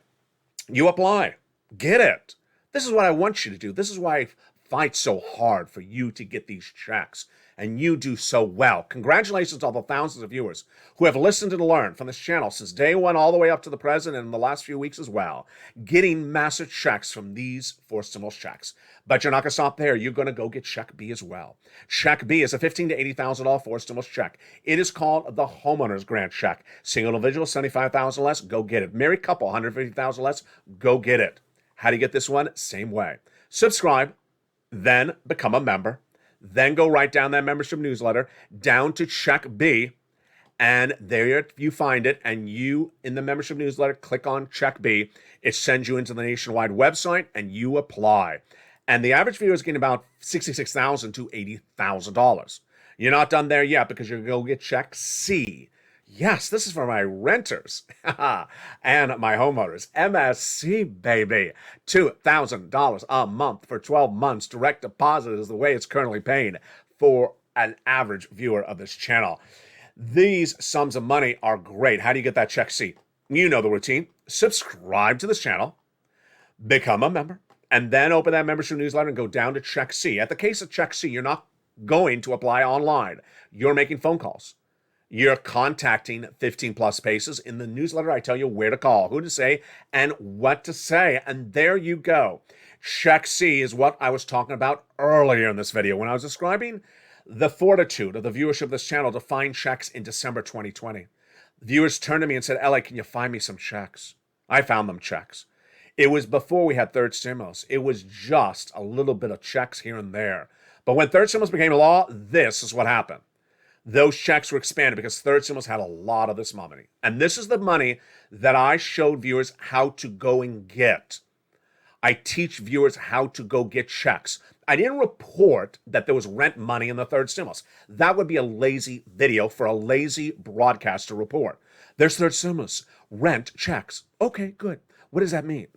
[SPEAKER 2] You apply. Get it. This is what I want you to do. This is why I fight so hard for you to get these checks. And you do so well. Congratulations to all the thousands of viewers who have listened and learned from this channel since day one all the way up to the present and in the last few weeks as well, getting massive checks from these forced stimulus checks. But you're not going to stop there. You're going to go get Check B as well. Check B is a $15,000 to $80,000 forced stimulus check. It is called the Homeowners Grant Check. Single individual, $75,000 less, go get it. Married couple, $150,000 less, go get it. How do you get this one? Same way. Subscribe, then become a member. Then go right down that membership newsletter, down to Check B, and there you find it. And you, in the membership newsletter, click on Check B. It sends you into the nationwide website, and you apply. And the average viewer is getting about $66,000 to $80,000. You're not done there yet because you're going to go get Check C. Yes, this is for my renters and my homeowners. MSC, baby. $2,000 a month for 12 months. Direct deposit is the way it's currently paid for an average viewer of this channel. These sums of money are great. How do you get that Check C? You know the routine. Subscribe to this channel, become a member, and then open that membership newsletter and go down to Check C. At the case of Check C, you're not going to apply online. You're making phone calls. You're contacting 15 plus spaces. In the newsletter, I tell you where to call, who to say, and what to say. And there you go. Check C is what I was talking about earlier in this video when I was describing the fortitude of the viewership of this channel to find checks in December 2020. Viewers turned to me and said, LA, can you find me some checks? I found them checks. It was before we had third stimulus. It was just a little bit of checks here and there. But when third stimulus became law, this is what happened. Those checks were expanded because third stimulus had a lot of this money. And this is the money that I showed viewers how to go and get. I teach viewers how to go get checks. I didn't report that there was rent money in the third stimulus. That would be a lazy video for a lazy broadcaster report. There's third stimulus, rent checks. Okay, good. What does that mean?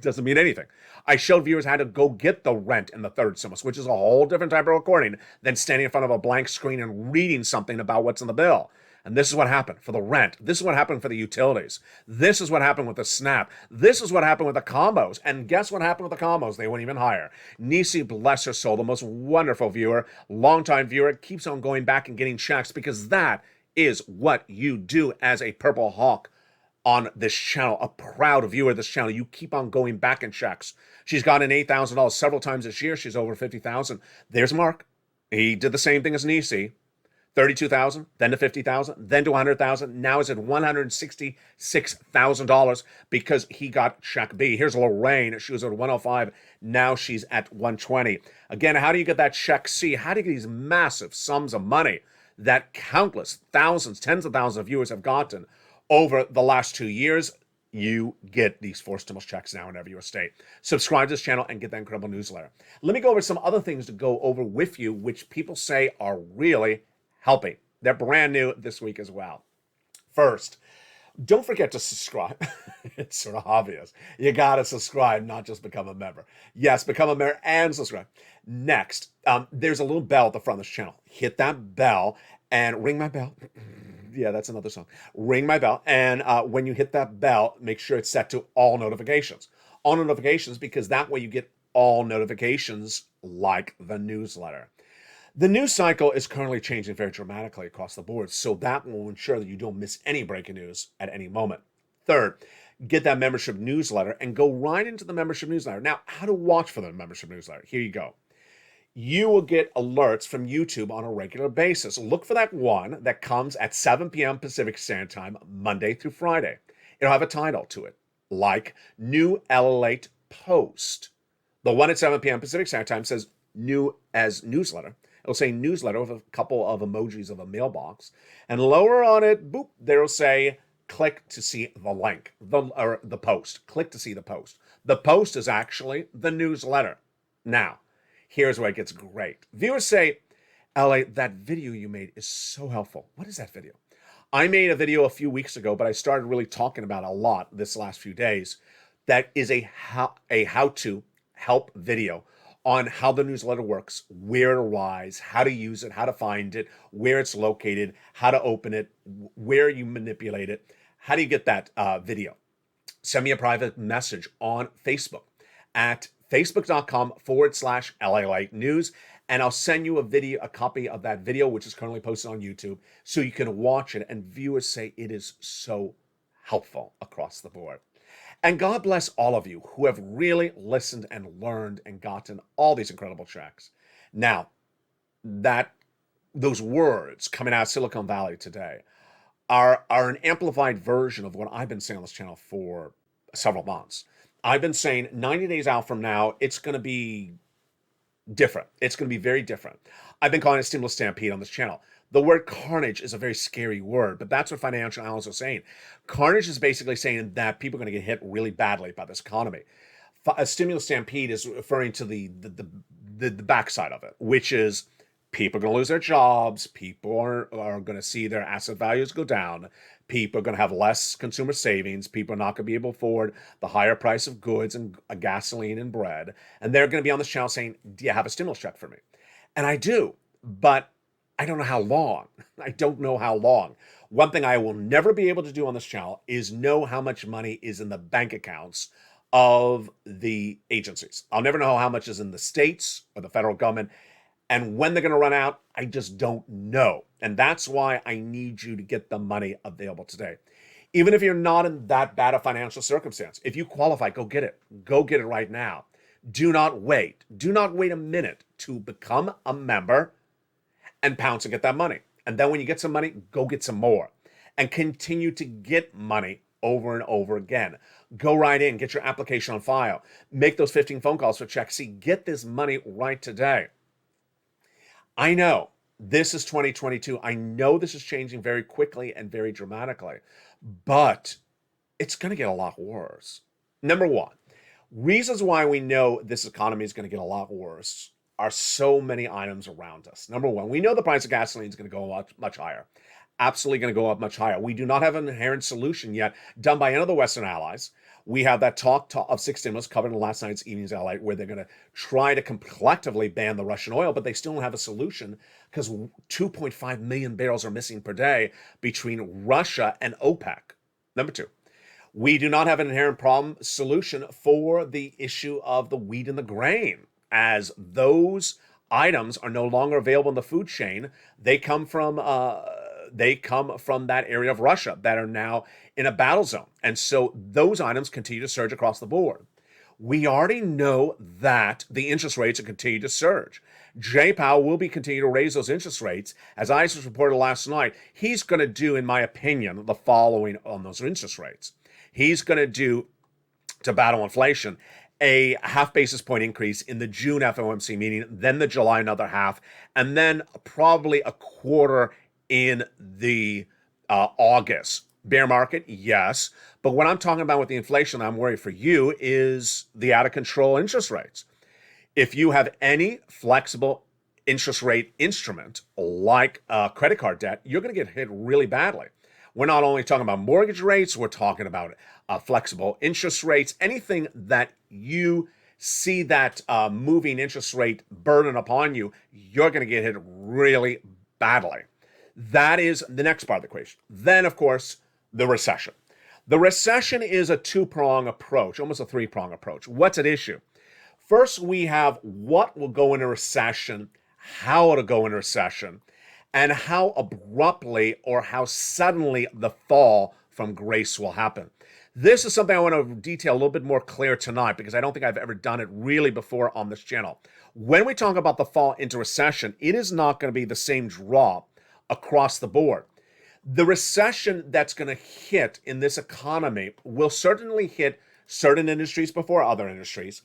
[SPEAKER 2] Doesn't mean anything. I showed viewers how to go get the rent in the third stimulus, which is a whole different type of recording than standing in front of a blank screen and reading something about what's in the bill. And this is what happened for the rent. This is what happened for the utilities. This is what happened with the SNAP. This is what happened with the combos. And guess what happened with the combos? They went even higher. Nisi, bless her soul, the most wonderful viewer, longtime viewer, keeps on going back and getting checks because that is what you do as a Purple Hawk on this channel, a proud viewer of this channel. You keep on going back in checks. She's gotten $8,000 several times this year. She's over $50,000. There's Mark. He did the same thing as Nisi. $32,000, then to $50,000, then to $100,000. Now is at $166,000 because he got Check B. Here's Lorraine. She was at 105. Now she's at 120. Again, how do you get that Check C? How do you get these massive sums of money that countless thousands, tens of thousands of viewers have gotten over the last 2 years? You get these forced stimulus checks now whenever you stay. Subscribe to this channel and get that incredible newsletter. Let me go over some other things to go over with you, which people say are really helping. They're brand new this week as well. First, don't forget to subscribe. It's sort of obvious. You got to subscribe, not just become a member. Yes, become a member and subscribe. Next, there's a little bell at the front of this channel. Hit that bell and ring my bell. Yeah, that's another song. Ring my bell. And when you hit that bell, make sure it's set to all notifications. All notifications, because that way you get all notifications like the newsletter. The news cycle is currently changing very dramatically across the board, so that will ensure that you don't miss any breaking news at any moment. Third, get that membership newsletter and go right into the membership newsletter. Now, how to watch for the membership newsletter? Here you go. You will get alerts from YouTube on a regular basis. Look for that one that comes at 7 p.m. Pacific Standard Time, Monday through Friday. It'll have a title to it, like New Lalate Post. The one at 7 p.m. Pacific Standard Time says new as newsletter. It'll say newsletter with a couple of emojis of a mailbox. And lower on it, boop, there'll say click to see the link, the post. Click to see the post. The post is actually the newsletter. Now, here's where it gets great. Viewers say, LA, that video you made is so helpful. What is that video? I made a video a few weeks ago, but I started really talking about it a lot this last few days. That is a how-to help video on how the newsletter works, where to rise, how to use it, how to find it, where it's located, how to open it, where you manipulate it. How do you get that video? Send me a private message on Facebook at facebook.com/LA News, and I'll send you a copy of that video, which is currently posted on YouTube, so you can watch it. And viewers say it is so helpful across the board. And God bless all of you who have really listened and learned and gotten all these incredible checks. Now, those words coming out of Silicon Valley today are an amplified version of what I've been saying on this channel for several months. I've been saying 90 days out from now, it's going to be different. It's going to be very different. I've been calling it stimulus stampede on this channel. The word carnage is a very scary word, but that's what financial analysts are saying. Carnage is basically saying that people are going to get hit really badly by this economy. A stimulus stampede is referring to the backside of it, which is people are going to lose their jobs. People are going to see their asset values go down. People are going to have less consumer savings. People are not going to be able to afford the higher price of goods and gasoline and bread. And they're going to be on this channel saying, do you have a stimulus check for me? And I do, but I don't know how long. I don't know how long. One thing I will never be able to do on this channel is know how much money is in the bank accounts of the agencies. I'll never know how much is in the states or the federal government. And when they're going to run out, I just don't know. And that's why I need you to get the money available today. Even if you're not in that bad a financial circumstance, if you qualify, go get it. Go get it right now. Do not wait. Do not wait a minute to become a member and pounce and get that money. And then when you get some money, go get some more and continue to get money over and over again. Go right in, get your application on file, make those 15 phone calls for checks. See, get this money right today. I know this is 2022. I know this is changing very quickly and very dramatically, but it's going to get a lot worse. Number one, reasons why we know this economy is going to get a lot worse are so many items around us. Number one, we know the price of gasoline is going to go up much higher. Absolutely going to go up much higher. We do not have an inherent solution yet done by any of the Western allies. We have that talk of six stimulus covered in last night's evening's Lalate, where they're going to try to collectively ban the Russian oil, but they still don't have a solution because 2.5 million barrels are missing per day between Russia and OPEC. Number two, we do not have an inherent solution for the issue of the wheat and the grain, as those items are no longer available in the food chain. They come from that area of Russia that are now in a battle zone. And so those items continue to surge across the board. We already know that the interest rates will continue to surge. Jay Powell will be continue to raise those interest rates. As I just reported last night, he's going to do, in my opinion, the following on those interest rates. He's going to do, to battle inflation, a half basis point increase in the June FOMC meeting, then the July another half, and then probably a quarter in the August. Bear market, yes. But what I'm talking about with the inflation I'm worried for you is the out of control interest rates. If you have any flexible interest rate instrument like credit card debt, you're going to get hit really badly. We're not only talking about mortgage rates, we're talking about flexible interest rates, anything that you see that moving interest rate burden upon you, you're going to get hit really badly. That is the next part of the equation. Then, of course, the recession. The recession is a two-prong approach, almost a three-prong approach. What's at issue? First, we have what will go into recession, how it'll go into recession, and how abruptly or how suddenly the fall from grace will happen. This is something I want to detail a little bit more clear tonight because I don't think I've ever done it really before on this channel. When we talk about the fall into recession, it is not going to be the same drop across the board. The recession that's going to hit in this economy will certainly hit certain industries before other industries.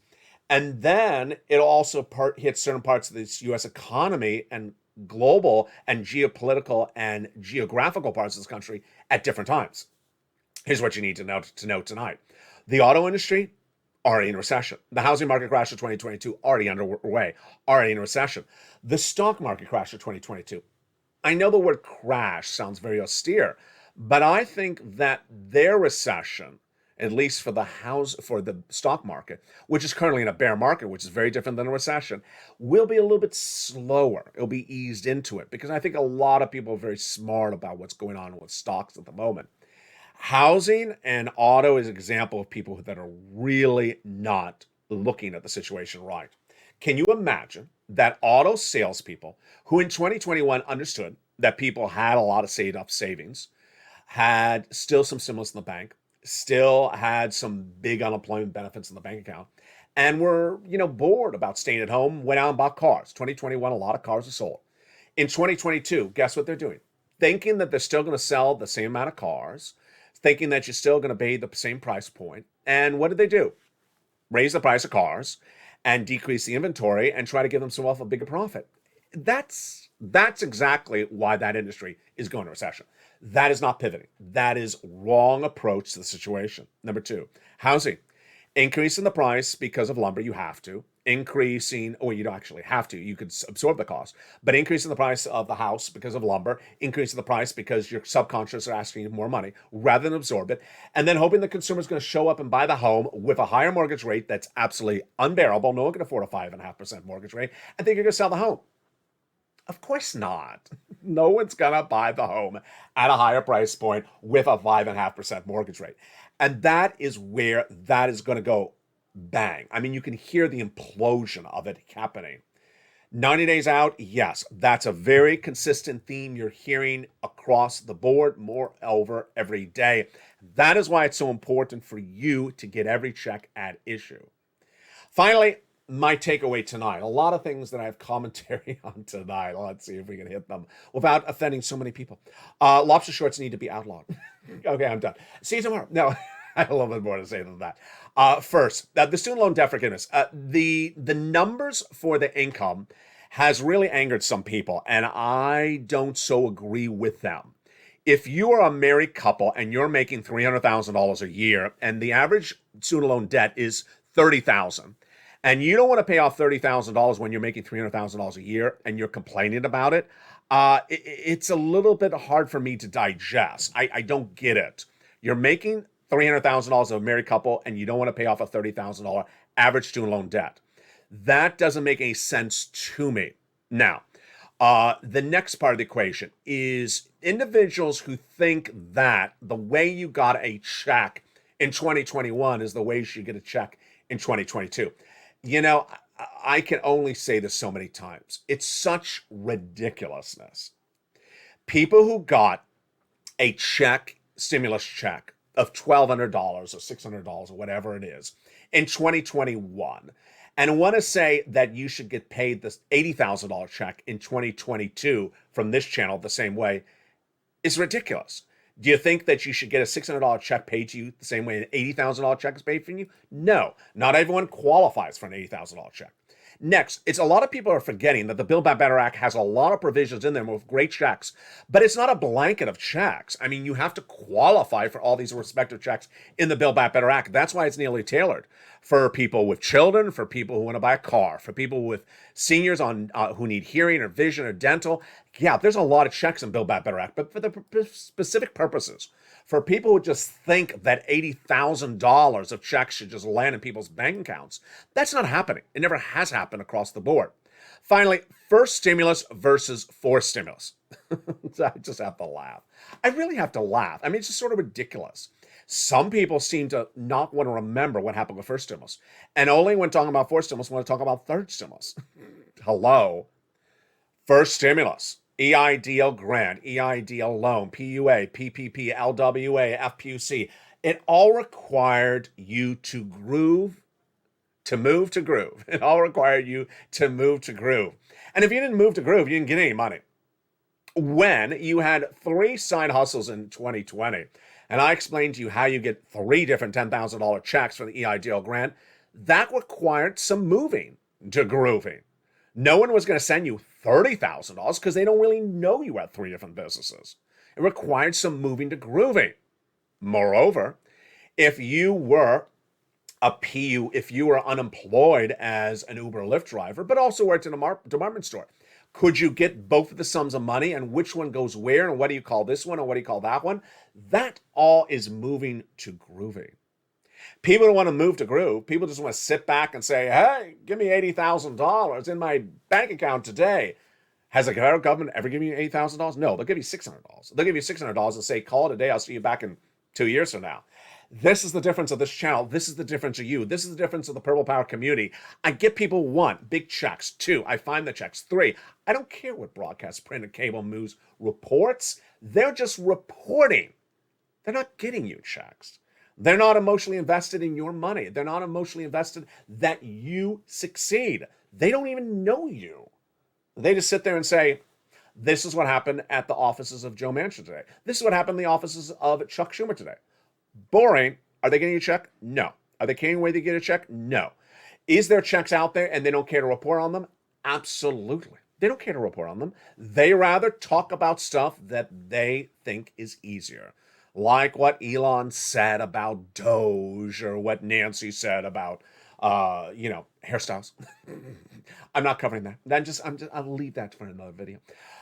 [SPEAKER 2] And then it'll also hit certain parts of this U.S. economy and global and geopolitical and geographical parts of this country at different times. Here's what you need to know tonight. The auto industry, already in recession. The housing market crash of 2022, already underway, already in recession. The stock market crash of 2022. I know the word crash sounds very austere, but I think that their recession at least for the stock market, which is currently in a bear market, which is very different than a recession, will be a little bit slower. It'll be eased into it because I think a lot of people are very smart about what's going on with stocks at the moment. Housing and auto is an example of people that are really not looking at the situation right. Can you imagine that auto salespeople who in 2021 understood that people had a lot of saved up savings, had still some stimulus in the bank, still had some big unemployment benefits in the bank account, and were, bored about staying at home, went out and bought cars. 2021, a lot of cars are sold. In 2022, guess what they're doing? Thinking that they're still going to sell the same amount of cars, thinking that you're still going to pay the same price point. And what did they do? Raise the price of cars and decrease the inventory and try to give themselves a bigger profit. That's exactly why that industry is going to recession. That is not pivoting. That is wrong approach to the situation. Number two, housing. Increasing the price because of lumber, you have to. Increasing, or you don't actually have to, you could absorb the cost, but increasing the price of the house because of lumber, increasing the price because your subconscious are asking you more money rather than absorb it, and then hoping the consumer is going to show up and buy the home with a higher mortgage rate that's absolutely unbearable. No one can afford a 5.5% mortgage rate and think you're going to sell the home. Of course not. No one's going to buy the home at a higher price point with a 5.5% mortgage rate. And that is where that is going to go bang. I mean, you can hear the implosion of it happening. 90 days out, yes, that's a very consistent theme you're hearing across the board, moreover, every day. That is why it's so important for you to get every check at issue. Finally, my takeaway tonight, a lot of things that I have commentary on tonight. Let's see if we can hit them without offending so many people. Lobster shorts need to be outlawed. Okay, I'm done. See you tomorrow. No, I have a little bit more to say than that. First, the student loan debt forgiveness. The numbers for the income has really angered some people, and I don't so agree with them. If you are a married couple and you're making $300,000 a year, and the average student loan debt is $30,000, and you don't want to pay off $30,000 when you're making $300,000 a year and you're complaining about it, it's a little bit hard for me to digest. I don't get it. You're making $300,000 of a married couple and you don't want to pay off a $30,000 average student loan debt. That doesn't make any sense to me. Now, the next part of the equation is individuals who think that the way you got a check in 2021 is the way you should get a check in 2022. I can only say this so many times. It's such ridiculousness. People who got a stimulus check of $1,200 or $600 or whatever it is in 2021 and want to say that you should get paid this $80,000 check in 2022 from this channel the same way is ridiculous. Do you think that you should get a $600 check paid to you the same way an $80,000 check is paid for you? No, not everyone qualifies for an $80,000 check. Next, it's a lot of people are forgetting that the Build Back Better Act has a lot of provisions in there with great checks, but it's not a blanket of checks. I mean, you have to qualify for all these respective checks in the Build Back Better Act. That's why it's nearly tailored for people with children, for people who want to buy a car, for people with seniors on who need hearing or vision or dental. Yeah, there's a lot of checks in Build Back Better Act, but for the specific purposes, for people who just think that $80,000 of checks should just land in people's bank accounts, that's not happening. It never has happened across the board. Finally, first stimulus versus fourth stimulus. I just have to laugh. I really have to laugh. I mean, it's just sort of ridiculous. Some people seem to not want to remember what happened with first stimulus, and only when talking about fourth stimulus want to talk about third stimulus. Hello. First stimulus. EIDL grant, EIDL loan, PUA, PPP, LWA, FPUC. It all required you to move to groove. It all required you to move to groove. And if you didn't move to groove, you didn't get any money. When you had 3 side hustles in 2020, and I explained to you how you get 3 different $10,000 checks for the EIDL grant, that required some moving to grooving. No one was going to send you $30,000 because they don't really know you had 3 different businesses. It required some moving to grooving. Moreover, if you were if you were unemployed as an Uber or Lyft driver, but also worked in a department store, could you get both of the sums of money and which one goes where and what do you call this one and what do you call that one? That all is moving to grooving. People don't want to move to Groove. People just want to sit back and say, hey, give me $80,000 in my bank account today. Has the federal government ever given you $80,000? No, they'll give you $600. They'll give you $600 and say, call it a day. I'll see you back in 2 years from now. This is the difference of this channel. This is the difference of you. This is the difference of the Purple Power community. I get people, 1, big checks. 2, I find the checks. 3, I don't care what broadcast, print, and cable news reports. They're just reporting. They're not getting you checks. They're not emotionally invested in your money. They're not emotionally invested that you succeed. They don't even know you. They just sit there and say, this is what happened at the offices of Joe Manchin today. This is what happened in the offices of Chuck Schumer today. Boring. Are they getting a check? No. Are they carrying away to get a check? No. Is there checks out there and they don't care to report on them? Absolutely. They don't care to report on them. They rather talk about stuff that they think is easier. Like what Elon said about Doge or what Nancy said about, hairstyles. I'm not covering that. I'll leave that for another video.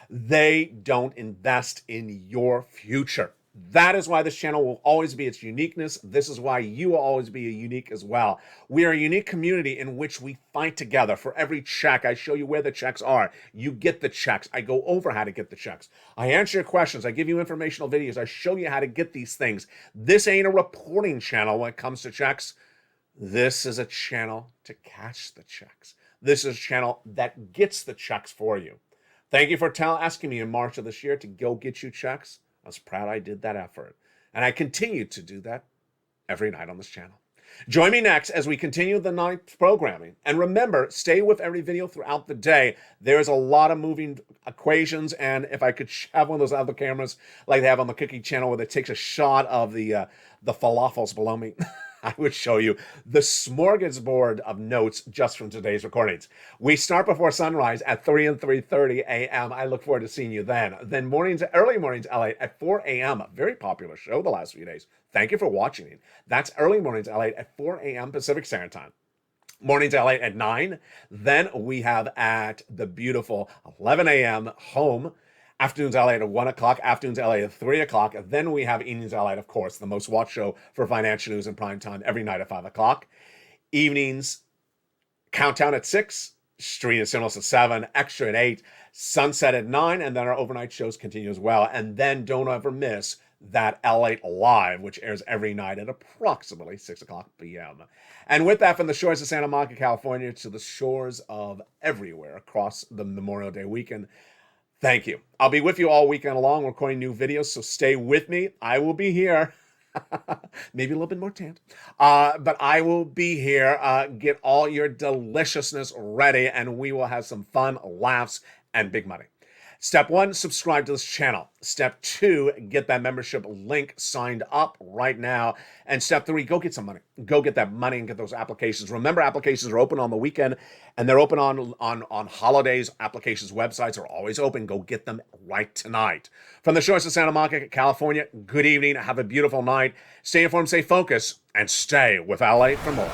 [SPEAKER 2] They don't invest in your future. That is why this channel will always be its uniqueness. This is why you will always be unique as well. We are a unique community in which we fight together. For every check, I show you where the checks are. You get the checks. I go over how to get the checks. I answer your questions. I give you informational videos. I show you how to get these things. This ain't a reporting channel when it comes to checks. This is a channel to catch the checks. This is a channel that gets the checks for you. Thank you for asking me in March of this year to go get you checks. I was proud I did that effort. And I continue to do that every night on this channel. Join me next as we continue the night programming. And remember, stay with every video throughout the day. There's a lot of moving equations. And if I could have one of those other cameras like they have on the Cookie channel where it takes a shot of the falafels below me, I would show you the smorgasbord of notes just from today's recordings. We start before sunrise at 3 and 3:30 a.m. I look forward to seeing you then. Then early mornings LA at 4 a.m. A very popular show the last few days. Thank you for watching it. That's early mornings LA at 4 a.m. Pacific Standard Time. Mornings LA at 9. Then we have at the beautiful 11 a.m. home. Afternoons LA at 1 o'clock, afternoons LA at 3 o'clock. Then we have Evenings LA, of course, the most watched show for financial news in prime time every night at 5 o'clock. Evenings, Countdown at 6, Street and Stimulus at 7, Extra at 8, Sunset at 9, and then our overnight shows continue as well. And then don't ever miss that L8 Live, which airs every night at approximately 6 o'clock p.m. And with that, from the shores of Santa Monica, California, to the shores of everywhere across the Memorial Day weekend, thank you. I'll be with you all weekend long recording new videos, so stay with me. I will be here. Maybe a little bit more tanned. But I will be here. Get all your deliciousness ready, and we will have some fun, laughs, and big money. Step 1, subscribe to this channel. Step 2, get that membership link signed up right now. And step 3, go get some money. Go get that money and get those applications. Remember, applications are open on the weekend, and they're open on holidays. Applications websites are always open. Go get them right tonight. From the shores of Santa Monica, California, good evening. Have a beautiful night. Stay informed, stay focused, and stay with LA for more.